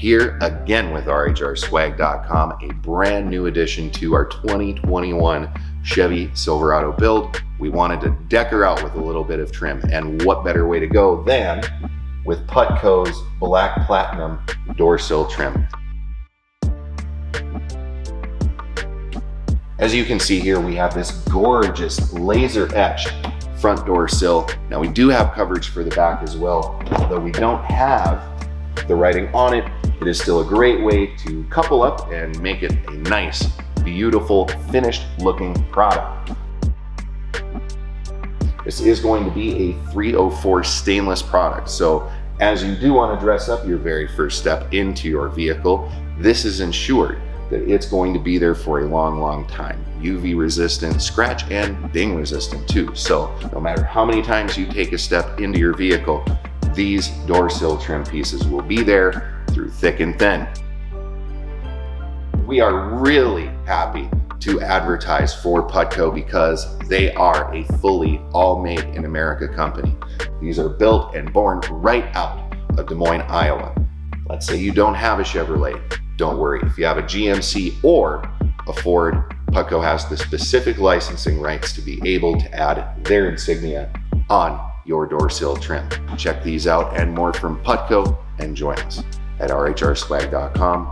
here again with RHRSwag.com, a brand new addition to our 2021 Chevy Silverado build. We wanted to deck her out with a little bit of trim, and what better way to go than with Putco's Black Platinum door sill trim. As you can see here, we have this gorgeous laser etched front door sill. Now we do have coverage for the back as well, although we don't have the writing on it. It is still a great way to couple up and make it a nice, beautiful, finished looking product. This is going to be a 304 stainless product, so as you do want to dress up your very first step into your vehicle, this is ensured that it's going to be there for a long time. UV resistant, scratch and ding resistant too. So no matter how many times you take a step into your vehicle, these door sill trim pieces will be there through thick and thin. We are really happy to advertise for Putco because they are a fully all made in America company. These are built and born right out of Des Moines, Iowa. Let's say you don't have a Chevrolet. Don't worry, if you have a GMC or a Ford, Putco has the specific licensing rights to be able to add their insignia on your door sill trim. Check these out and more from Putco and join us at RHRSwag.com.